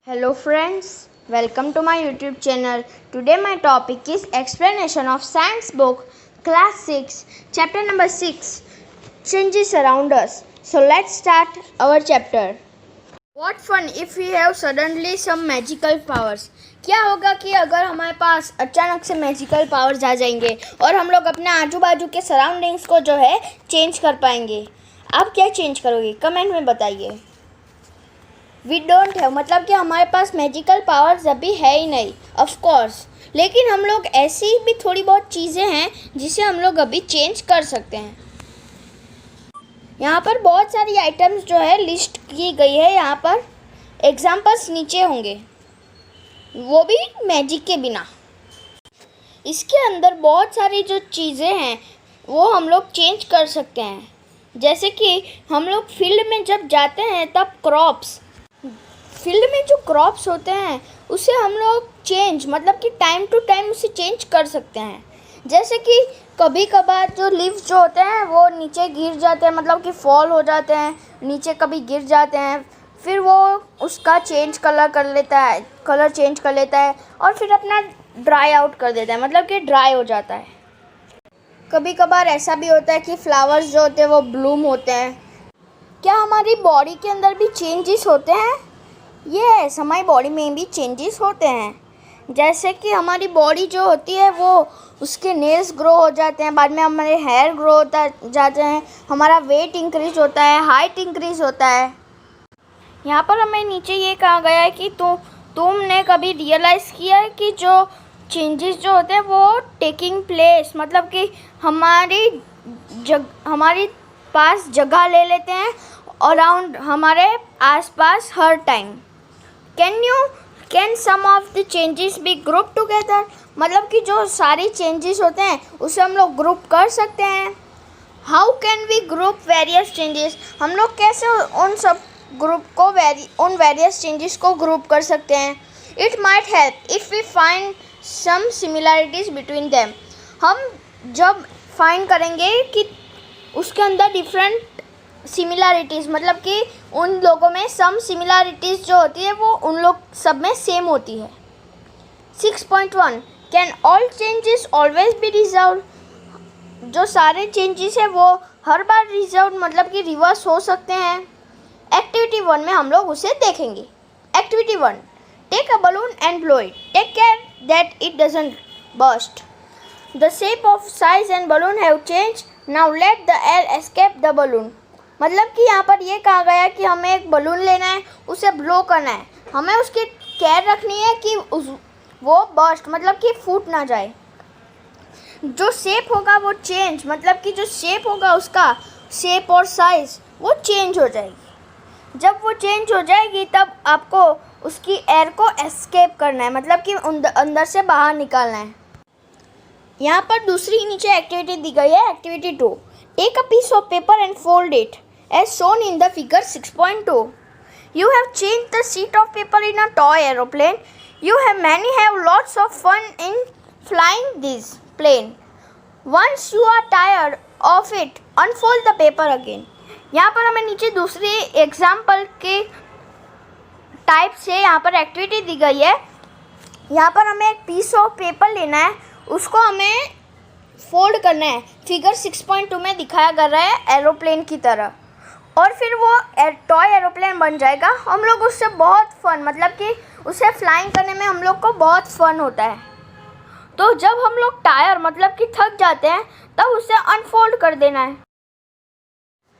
Hello friends, welcome to my YouTube channel. Today my topic is explanation of science book class 6 chapter number 6 changes around us. So let's start our chapter. What fun if we have suddenly some magical powers. क्या होगा कि अगर हमारे पास अचानक से magical powers आ जाएंगे और हम लोग अपने आजू बाजू के सराउंडिंग्स को जो है चेंज कर पाएंगे. आप क्या चेंज करोगे कमेंट में बताइए. वी डोंट हैव मतलब कि हमारे पास मैजिकल पावर्स अभी है ही नहीं ऑफ कोर्स, लेकिन हम लोग ऐसी भी थोड़ी बहुत चीज़ें हैं जिसे हम लोग अभी चेंज कर सकते हैं. यहाँ पर बहुत सारी आइटम्स जो है लिस्ट की गई है. यहाँ पर एग्जांपल्स नीचे होंगे, वो भी मैजिक के बिना. इसके अंदर बहुत सारी जो चीज़ें हैं वो हम लोग चेंज कर सकते हैं. जैसे कि हम लोग फील्ड में जब जाते हैं तब फील्ड में जो क्रॉप्स होते हैं उसे हम लोग चेंज मतलब कि टाइम टू टाइम उसे चेंज कर सकते हैं. जैसे कि कभी कभार जो लीव्स जो होते हैं वो नीचे गिर जाते हैं, मतलब कि फॉल हो जाते हैं, नीचे कभी गिर जाते हैं, फिर वो उसका कलर चेंज कर लेता है और फिर अपना ड्राई आउट कर देता है, मतलब कि ड्राई हो जाता है. कभी कभार ऐसा भी होता है कि फ्लावर्स जो होते हैं वो ब्लूम होते हैं. क्या हमारी बॉडी के अंदर भी चेंजेस होते हैं? यस, हमारी बॉडी में भी चेंजेस होते हैं. जैसे कि हमारी बॉडी जो होती है वो उसके नेल्स ग्रो हो जाते हैं, बाद में हमारे हेयर ग्रो होता जाते हैं, हमारा वेट इंक्रीज होता है, हाइट इंक्रीज होता है. यहाँ पर हमें नीचे ये कहा गया है कि तुमने कभी रियलाइज़ किया है कि जो चेंजेस जो होते हैं वो टेकिंग प्लेस मतलब कि हमारी पास जगह ले लेते हैं अराउंड हमारे आसपास हर time. Can some of the changes be group together मतलब कि जो सारी चेंजेस होते हैं उसे हम लोग ग्रुप कर सकते हैं. How can we group various changes हम लोग कैसे उन सब ग्रुप को उन वेरियस चेंजेस को ग्रुप कर सकते हैं. It might help if we find some similarities between them. हम जब फाइंड करेंगे कि उसके अंदर डिफरेंट सिमिलैरिटीज़ मतलब कि उन लोगों में सम सिमिलैरिटीज़ जो होती है वो उन लोग सब में सेम होती है. 6.1 can all changes always be reserve. जो सारे चेंजेस है वो हर बार रिजर्व मतलब कि रिवर्स हो सकते हैं. एक्टिविटी 1 में हम लोग उसे देखेंगे. Activity 1, take a balloon and blow it. Take care that it doesn't burst. The shape of size and balloon have change. Now let the air escape the balloon. मतलब कि यहाँ पर ये कहा गया कि हमें एक बलून लेना है, उसे ब्लो करना है, हमें उसकी केयर रखनी है कि वो बर्स्ट मतलब कि फूट ना जाए. जो शेप होगा वो चेंज मतलब कि जो शेप होगा उसका शेप और साइज़ वो चेंज हो जाएगी. जब वो चेंज हो जाएगी तब आपको उसकी एयर को एस्केप करना है मतलब कि अंदर से बाहर निकालना है. यहाँ पर दूसरी नीचे एक्टिविटी दी गई है. Activity 2, take a piece of paper and fold it as shown in the figure 6.2. You have changed the sheet of paper in a toy aeroplane. Many have lots of fun in flying this plane. Once you are tired of it, unfold the paper again. यहाँ पर हमें नीचे दूसरी example के type से यहाँ पर activity दी गई है. यहाँ पर हमें एक पीस ऑफ पेपर लेना है, उसको हमें फोल्ड करना है. फिगर 6.2 में दिखाया जा रहा है एरोप्लेन की तरह, और फिर वो टॉय एरोप्लेन बन जाएगा. हम लोग उससे बहुत फन मतलब कि उसे फ्लाइंग करने में हम लोग को बहुत फन होता है. तो जब हम लोग टायर मतलब कि थक जाते हैं तब उसे अनफोल्ड कर देना है.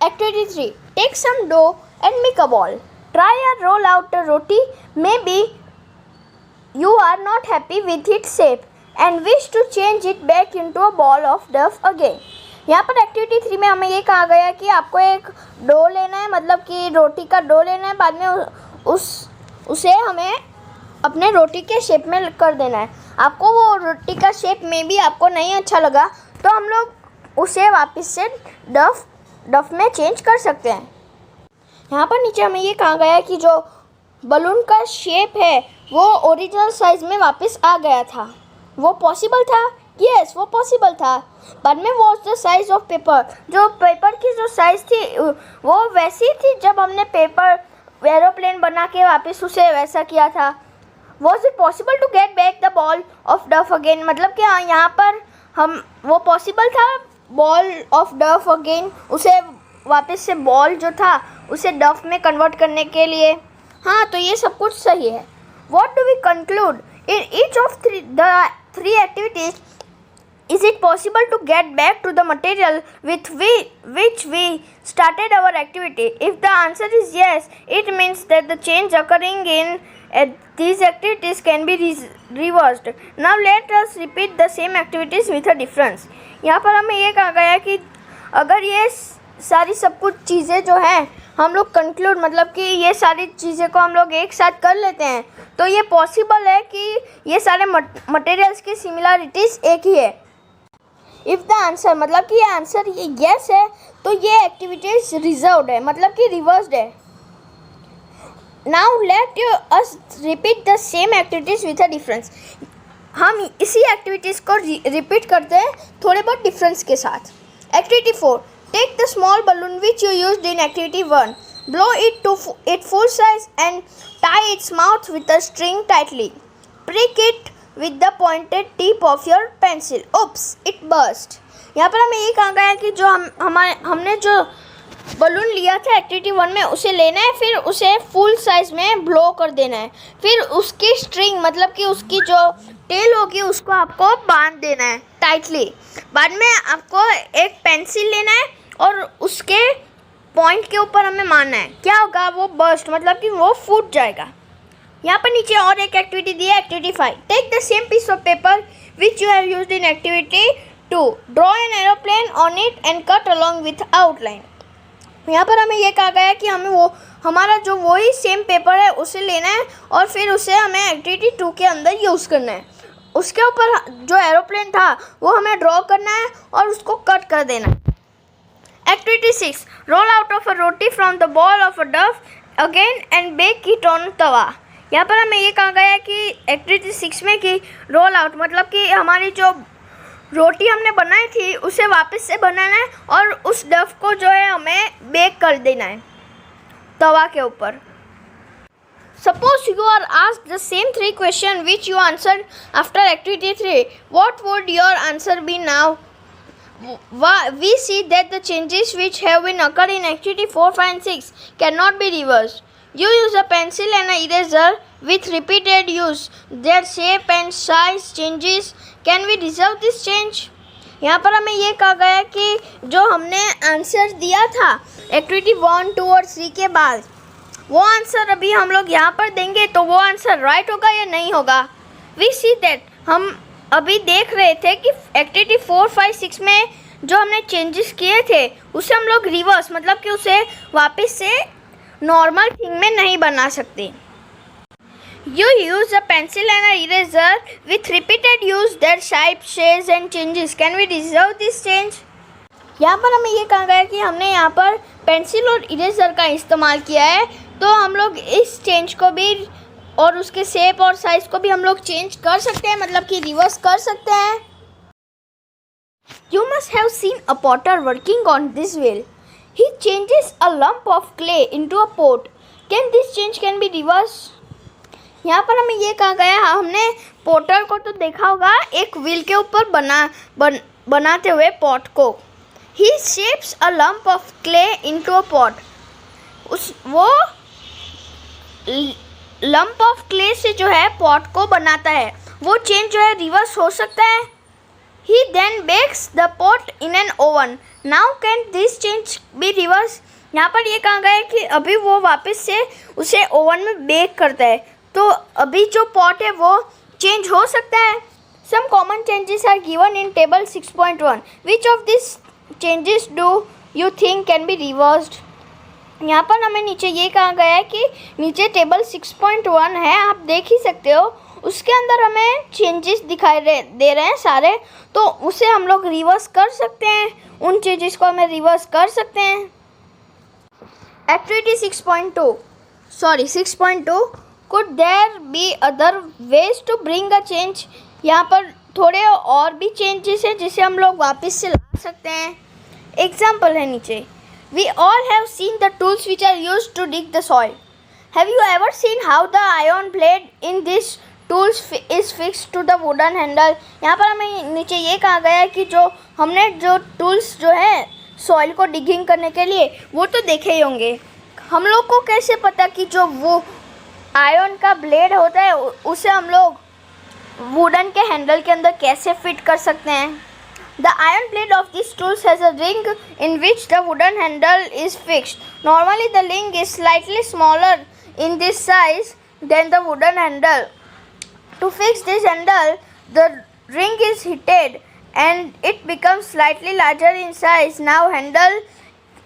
Activity 3, take some dough and make a ball. Try a roll out a roti. Maybe you are not happy with its shape and wish to change it back into a ball of dough again. यहाँ पर activity 3 में हमें ये कहा गया कि आपको एक डो लेना है मतलब कि रोटी का डो लेना है, बाद में उसे हमें अपने रोटी के शेप में कर देना है. आपको वो रोटी का शेप में भी आपको नहीं अच्छा लगा तो हम लोग उसे वापस से डफ में चेंज कर सकते हैं. यहाँ पर नीचे हमें ये कहा गया कि जो बलून का शेप है वो ओरिजिनल साइज़ में वापस आ गया था. वो पॉसिबल था? यस, वो पॉसिबल था. बाद में was the size of paper. जो पेपर की जो साइज़ थी वो वैसी थी जब हमने पेपर एरोप्लेन बना के वापस उसे वैसा किया था। Was it possible to get back the ball of dough again, मतलब कि यहाँ पर हम वो पॉसिबल था बॉल ऑफ डफ अगेन, उसे वापस से बॉल जो था उसे डफ में कन्वर्ट करने के लिए। हाँ, तो ये सब कुछ सही है। What do we conclude? In each of the three activities, is it possible to get back to the material with which we started our activity? If the answer is yes, it means that the change occurring in these activities can be reversed. Now let us repeat the same activities with a difference. यहाँ पर हमें ये कहा गया कि अगर ये सारी सब कुछ चीज़ें जो हैं हम लोग कंक्लूड, मतलब कि ये सारी चीज़ें को हम लोग एक साथ कर लेते हैं, तो ये पॉसिबल है कि ये सारे मटेरियल्स की सिमिलरिटीज़ एक ही है। इफ़ द आंसर, मतलब कि ये आंसर ये येस है, तो ये एक्टिविटीज़ रिजर्व्ड है, मतलब कि रिवर्स्ड है। Now let us repeat the same activities with a difference. हम इसी एक्टिविटीज़ को रिपीट करते हैं थोड़े बहुत डिफरेंस के साथ। Activity 4, take the small balloon which you used in activity 1, blow it to its full size and tie its mouth with a string tightly. Prick it with the pointed tip of your pencil. Oops, it burst. यहाँ पर हमें ये कहा गया है कि जो हमने जो बलून लिया था एक्टिविटी 1 में उसे लेना है, फिर उसे फुल साइज में ब्लो कर देना है, फिर उसकी स्ट्रिंग मतलब कि उसकी जो टेल होगी उसको आपको बांध देना है टाइटली। बाद में आपको एक पेंसिल लेना है और उसके पॉइंट के ऊपर हमें मारना है। क्या होगा? वो बर्स्ट, मतलब कि वो फूट जाएगा। यहाँ पर नीचे और एक एक्टिविटी दी है, activity 5, take the same piece of paper which you have used in activity 2, draw an aeroplane on it and cut along with outline. यहाँ पर हमें ये कहा गया है कि हमें हमारा जो वही सेम पेपर है उसे लेना है और फिर उसे हमें एक्टिविटी 2 के अंदर यूज़ करना है। उसके ऊपर जो एरोप्लेन था वो हमें ड्रॉ करना है और उसको कट कर देना है। Activity 6, roll out of a roti from the ball of a dough again and bake it on tava. यहाँ पर हमें ये कहा गया है कि एक्टिविटी 6 में कि रोल आउट, मतलब कि हमारी जो रोटी हमने बनाई थी उसे वापस से बनाना है और उस डफ को जो है हमें बेक कर देना है तवा के ऊपर। Suppose you are asked the same 3 questions which you answered after activity 3. What would your answer be now? We see that the changes which have been occurred in activity 4, 5 and 6 cannot be reversed. You use a pencil and an eraser with repeated use. Their shape and size changes. Can we resolve this change? यहाँ पर हमें ये कहा गया कि जो हमने answer दिया था एक्टिविटी 1, 2 और 3 के बाद, वो आंसर अभी हम लोग यहाँ पर देंगे तो वो आंसर राइट होगा या नहीं होगा। वी सी दैट, हम अभी देख रहे थे कि एक्टिविटी 4, 5, 6 में जो हमने चेंजेस किए थे उसे हम लोग रिवर्स, मतलब कि उसे वापस से नॉर्मल थिंग में नहीं बना सकते। You use a pencil and an eraser with repeated use their shape, shapes and changes. Can we resolve this change? यहाँ पर हमें ये कहा गया है कि हमने यहाँ पर पेंसिल और इरेजर का इस्तेमाल किया है, तो हम लोग इस चेंज को भी और उसके शेप और साइज को भी हम लोग चेंज कर सकते हैं, मतलब कि रिवर्स कर सकते हैं। You must have seen a potter working on this wheel. He changes a lump of clay into a pot. Can this change can be reversed? यहाँ पर हमें ये कहा गया है, हमने पोटर को तो देखा होगा एक व्हील के ऊपर बनाते हुए पॉट को। He shapes a lump of clay into a pot. वो lump of clay से जो है पॉट को बनाता है, वो चेंज जो है रिवर्स हो सकता है। He then bakes the pot in an oven. Now can this change be reversed? यहाँ पर ये कहा गया है कि अभी वो वापस से उसे ओवन में बेक करता है, तो अभी जो पॉट है वो चेंज हो सकता है। Some common changes are given in table 6.1. Which of these changes do you think can be reversed? यहाँ पर हमें नीचे ये कहा गया है कि नीचे टेबल 6.1 है, आप देख ही सकते हो, उसके अंदर हमें चेंजेस दिखाई दे रहे हैं सारे, तो उसे हम लोग रिवर्स कर सकते हैं, उन चेंजेस को हमें रिवर्स कर सकते हैं। Activity 6.2 could there be other ways to bring a change? यहाँ पर थोड़े और भी चेंजेस हैं जिसे हम लोग वापस से ला सकते हैं। एग्जाम्पल है नीचे, we all have seen the tools which are used to dig the soil. Have you ever seen how the iron blade in this tools is fixed to the wooden handle? यहाँ पर हमें नीचे ये कहा गया है कि जो हमने जो टूल्स जो है सॉइल को डिगिंग करने के लिए वो तो देखे ही होंगे। हम लोग को कैसे पता कि जो वो आयरन का ब्लेड होता है उसे हम लोग वुडन के हैंडल के अंदर कैसे फिट कर सकते हैं? The iron blade of these tools has a ring in which the wooden handle is fixed. Normally the ring is slightly smaller in this size than the wooden handle. To fix this handle, the ring is heated and it becomes slightly larger in size. Now handle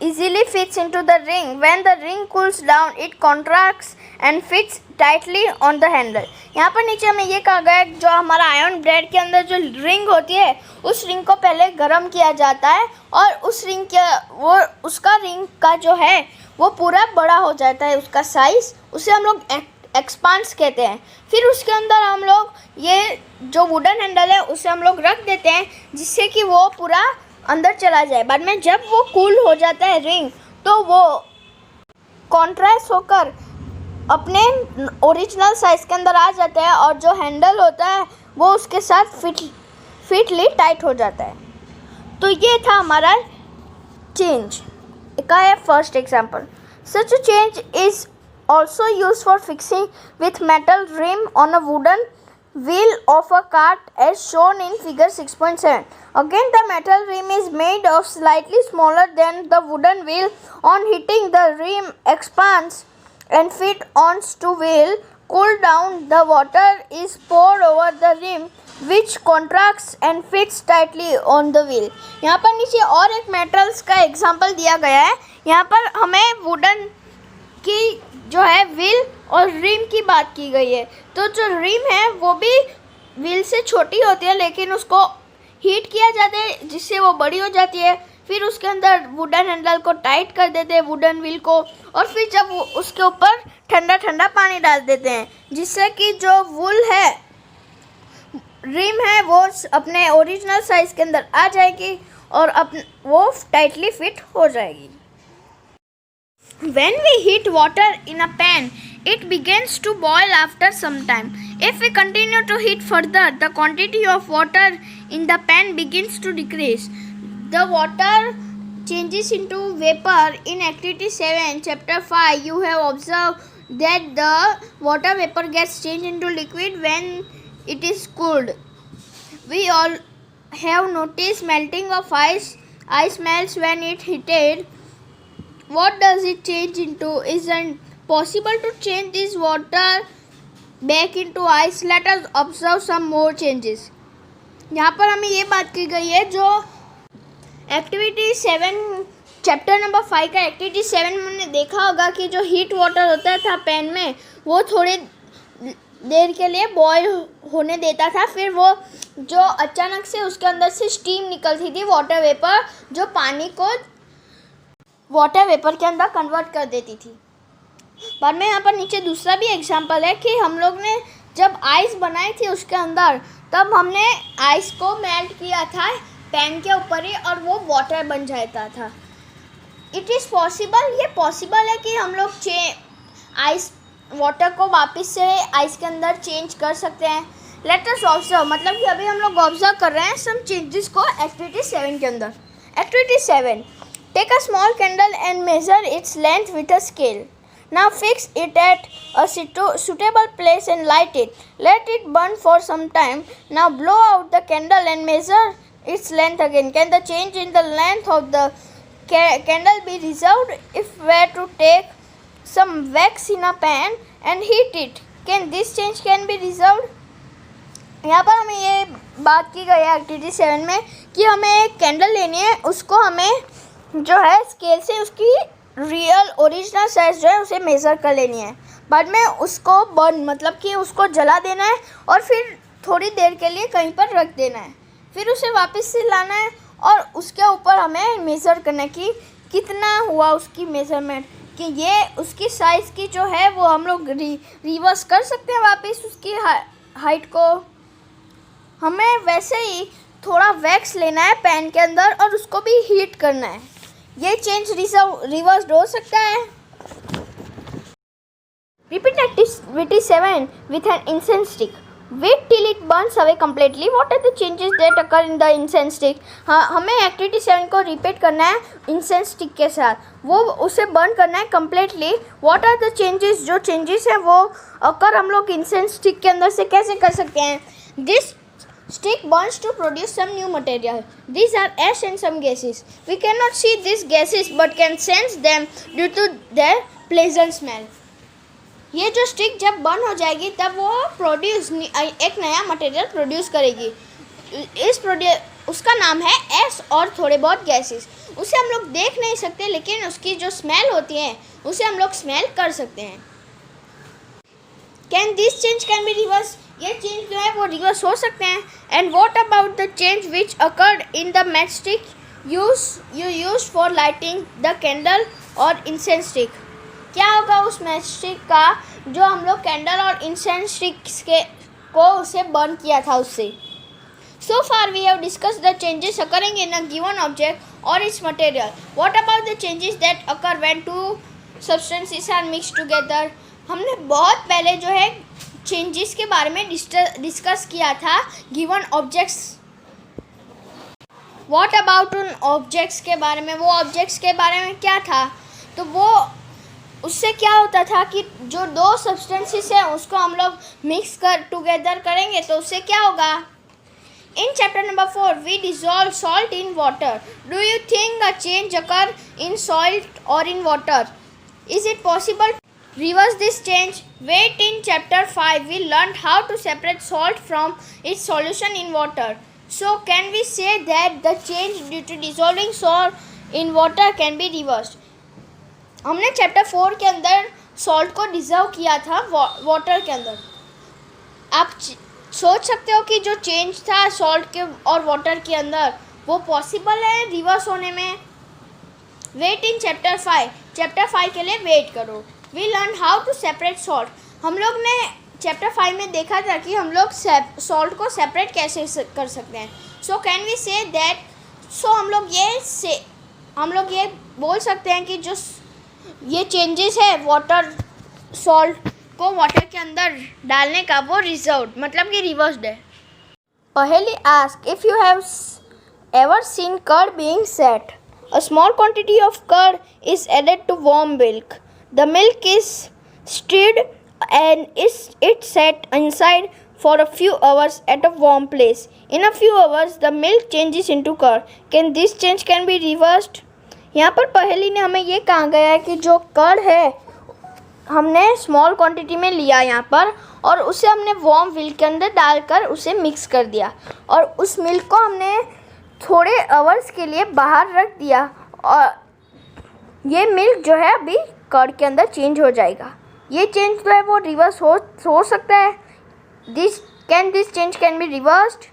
easily fits into the ring. When the ring cools down, it contracts and fits tightly on the handle. यहाँ पर नीचे हमें ये कहा गया है जो हमारा आयरन ब्लेड के अंदर जो रिंग होती है उस रिंग को पहले गर्म किया जाता है और उस रिंग के उसका रिंग का जो है वो पूरा बड़ा हो जाता है, उसका साइज़, उसे हम लोग एक्सपांस कहते हैं। फिर उसके अंदर हम लोग ये जो वुडन हैंडल है उसे हम लोग रख देते हैं जिससे कि वो पूरा अंदर चला जाए। बाद में जब वो कूल हो जाता है रिंग तो वो कॉन्ट्रैक्ट होकर अपने ओरिजिनल साइज़ के अंदर आ जाता है और जो हैंडल होता है वो उसके साथ फिटली टाइट हो जाता है। तो ये था हमारा चेंज का है first example. Such a change is also used for fixing with metal rim on a wooden wheel of a cart as shown in figure 6.7. Again, the metal rim is made of slightly smaller than the wooden wheel. On heating, the rim expands and fit onto wheel. Cool down, the water is poured over the rim which contracts and fits tightly on the wheel. यहाँ पर नीचे और एक metals का example दिया गया है। यहाँ पर हमें वुडन की जो है व्हील और रिम की बात की गई है। तो जो रिम है वो भी व्हील से छोटी होती है लेकिन उसको हीट किया जाता है जिससे वो बड़ी हो जाती है। फिर उसके अंदर वुडन हैंडल को टाइट कर देते हैं वुडन व्हील को और फिर जब वो उसके ऊपर ठंडा ठंडा पानी डाल देते हैं जिससे कि जो वूल है रिम है वो अपने ओरिजिनल साइज़ के अंदर आ जाएगी और वो टाइटली फिट हो जाएगी। When we heat water in a pan, it begins to boil after some time. If we continue to heat further, the quantity of water in the pan begins to decrease. The water changes into vapor. In Activity 7, Chapter 5, you have observed that the water vapor gets changed into liquid when it is cooled. We all have noticed melting of ice. Ice melts when it heated. What does it change into? Isn't possible to change this water back into ice? Let us observe some more changes. यहाँ पर हमें ये बात की गई है जो activity 7 chapter number 5 का एक्टिविटी 7 में हमने देखा होगा कि जो हीट वाटर होता था पैन में वो थोड़ी देर के लिए बॉयल होने देता था, फिर वो जो अचानक से उसके अंदर से स्टीम निकलती थी वाटर वेपर जो पानी को वाटर वेपर के अंदर कन्वर्ट कर देती थी। बाद में यहाँ पर नीचे दूसरा भी एग्जांपल है कि हम लोग ने जब आइस बनाई थी उसके अंदर तब हमने आइस को मेल्ट किया था पैन के ऊपर ही और वो वाटर बन जाता था। इट इज़ पॉसिबल, ये पॉसिबल है कि हम लोग आइस वाटर को वापस से आइस के अंदर चेंज कर सकते हैं। लेट अस ऑब्जर्व, मतलब कि अभी हम लोग ऑब्जर्व कर रहे हैं सम चेंजेस को एक्टिविटी 7 के अंदर। Activity 7, take a small candle and measure its length with a scale. Now fix it at a suitable place and light it. Let it burn for some time. Now blow out the candle and measure its length again. Can the change in the length of the candle be resolved? If we were to take some wax in a pan and heat it, can this change be resolved? यहाँ पर हमें ये बात की गई है activity 7 में कि हमें एक कैंडल लेनी है, उसको हमें जो है स्केल से उसकी रियल ओरिजिनल साइज़ जो है उसे मेज़र कर लेनी है। बाद में उसको बर्न मतलब कि उसको जला देना है और फिर थोड़ी देर के लिए कहीं पर रख देना है, फिर उसे वापस से लाना है और उसके ऊपर हमें मेज़र करना है कि कितना हुआ उसकी मेज़रमेंट, कि ये उसकी साइज़ की जो है वो हम लोग रिवर्स कर सकते हैं वापस उसकी हाइट को। हमें वैसे ही थोड़ा वैक्स लेना है पैन के अंदर और उसको भी हीट करना है, ये चेंज रिवर्स हो सकता है। Repeat activity 7 with an incense stick. Wait till it burns away completely. What are the changes that occur in the incense stick? हाँ, हमें एक्टिविटी 7 को रिपीट करना है इंसेंस स्टिक के साथ, वो उसे बर्न करना है completely. What are the changes, जो चेंजेस हैं वो अकर हम लोग इंसेंस स्टिक के अंदर से कैसे कर सकते हैं? This stick burns to produce some new material. These are ash and some gases. We cannot see these gases but can sense them due to their pleasant smell. ये जो स्टिक जब बर्न हो जाएगी तब वो एक नया मटेरियल प्रोड्यूस करेगी. उसका नाम है एश और थोड़े बहुत गैसेस. उसे हम लोग देख नहीं सकते लेकिन उसकी जो स्मेल होती है उसे हम लोग स्मेल कर सकते हैं. Can this change can be reverse? ये चेंज जो है वो रिवर्स हो सकते हैं. And what about the change which occurred in the match stick you use for lighting the candle और इंसेंस स्टिक? क्या होगा उस मैच स्टिक का जो हम लोग कैंडल और इंसेंस स्टिक्स को उसे बर्न किया था उससे. So far we have discussed the changes occurring in a given object or its material. What about the changes that occur when two substances are mixed together? हमने बहुत पहले जो है चेंजेस के बारे में डिस्कस किया था गिवन ऑब्जेक्ट्स. व्हाट अबाउट उन ऑब्जेक्ट्स के बारे में? वो ऑब्जेक्ट्स के बारे में क्या था? तो वो उससे क्या होता था कि जो दो सब्सटेंसेस हैं उसको हम लोग मिक्स कर टुगेदर करेंगे तो उससे क्या होगा? In chapter number 4, we dissolve salt in water. Do you think a change occur in salt or in water? Is it possible to reverse this change? Wait, in chapter 5, we learned how to separate salt from its solution in water. So, can we say that the change due to dissolving salt in water can be reversed? हमने chapter 4 के अंदर salt को dissolve किया था water के अंदर. आप सोच सकते हो कि जो चेंज था सॉल्ट के और वाटर के अंदर वो पॉसिबल है रिवर्स होने में. वेट इन चैप्टर 5 के लिए वेट करो. We learn how to separate salt. हम लोग ने चैप्टर 5 में देखा था कि हम लोग सॉल्ट को सेपरेट कैसे कर सकते हैं. So can we say that, so हम लोग ये बोल सकते हैं कि जो ये चेंजेस है वाटर सॉल्ट को वाटर के अंदर डालने का वो रिजर्व मतलब कि रिवर्स्ड है. पहले ask if you have ever seen curd being set. A small quantity of curd is added to warm milk. The milk is stirred and it set inside for a few hours at a warm place. In a few hours the milk changes into curd. Can this change can be reversed? यहाँ पर पहली ने हमें ये कहा गया है कि जो कर्ड है हमने स्मॉल क्वांटिटी में लिया यहाँ पर और उसे हमने वार्म मिल्क के अंदर डालकर उसे मिक्स कर दिया और उस मिल्क को हमने थोड़े आवर्स के लिए बाहर रख दिया और ये मिल्क जो है अभी कर्ड के अंदर चेंज हो जाएगा. ये चेंज जो है वो रिवर्स हो सकता है. This change can be reversed?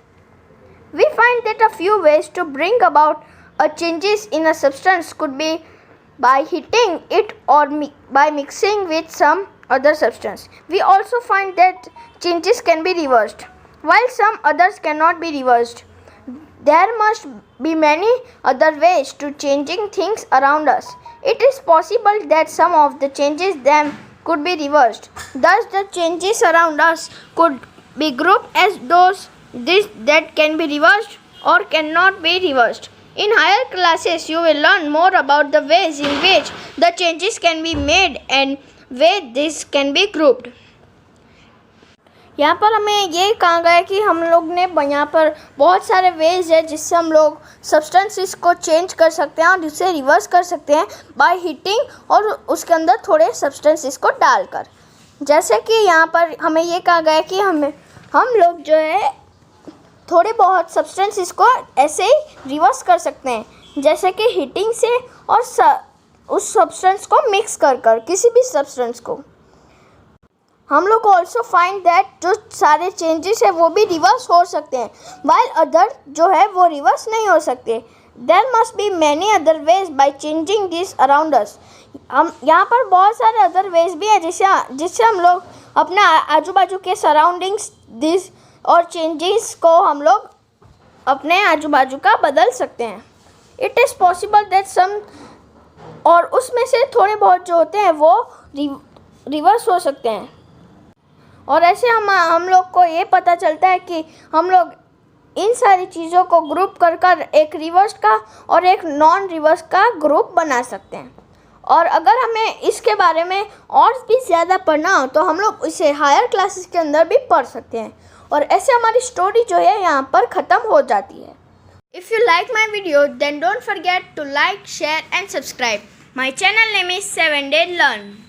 We find that a few ways to bring about a changes in a substance could be by heating it or by mixing with some other substance. We also find that changes can be reversed, while some others cannot be reversed. There must be many other ways to changing things around us. It is possible that some of the changes them could be reversed. Thus, the changes around us could be grouped as those that can be reversed or cannot be reversed. In higher classes, you will learn more about the ways in which the changes can be made and where this can be grouped. यहाँ पर हमें ये कहा गया है कि हम लोग ने यहाँ पर बहुत सारे वेज है जिससे हम लोग सब्सटेंसेस को चेंज कर सकते हैं और जिसे रिवर्स कर सकते हैं बाय हीटिंग और उसके अंदर थोड़े सब्सटेंसेस को डालकर. जैसे कि यहाँ पर हमें ये कहा गया है कि हम लोग जो है थोड़े बहुत सब्सटेंसेस को ऐसे ही रिवर्स कर सकते हैं जैसे कि हीटिंग से और उस सब्सटेंस को मिक्स कर किसी भी सब्सटेंस को. हम लोग ऑल्सो फाइंड दैट जो सारे चेंजेस है वो भी रिवर्स हो सकते हैं वाइल अदर जो है वो रिवर्स नहीं हो सकते. There must be many other ways by changing this around us. हम यहाँ पर बहुत सारे अदर वेज भी है जिससे हम लोग अपना आजू बाजू के सराउंडिंग्स दिस और चेंजेस को हम लोग अपने आजू बाजू का बदल सकते हैं. It is possible that some और उसमें से थोड़े बहुत जो होते हैं वो रिवर्स हो सकते हैं। और ऐसे हम लोग को ये पता चलता है कि हम लोग इन सारी चीज़ों को ग्रुप कर एक रिवर्स का और एक नॉन रिवर्स का ग्रुप बना सकते हैं। और अगर हमें इसके बारे में और भी ज़्यादा पढ़ना हो तो हम लोग इसे हायर क्लासेस के अंदर भी पढ़ सकते हैं। और ऐसे हमारी स्टोरी जो है यहाँ पर ख़त्म हो जाती है। If you like my video, then don't forget to like, share and subscribe. My channel name is 7 Day Learn.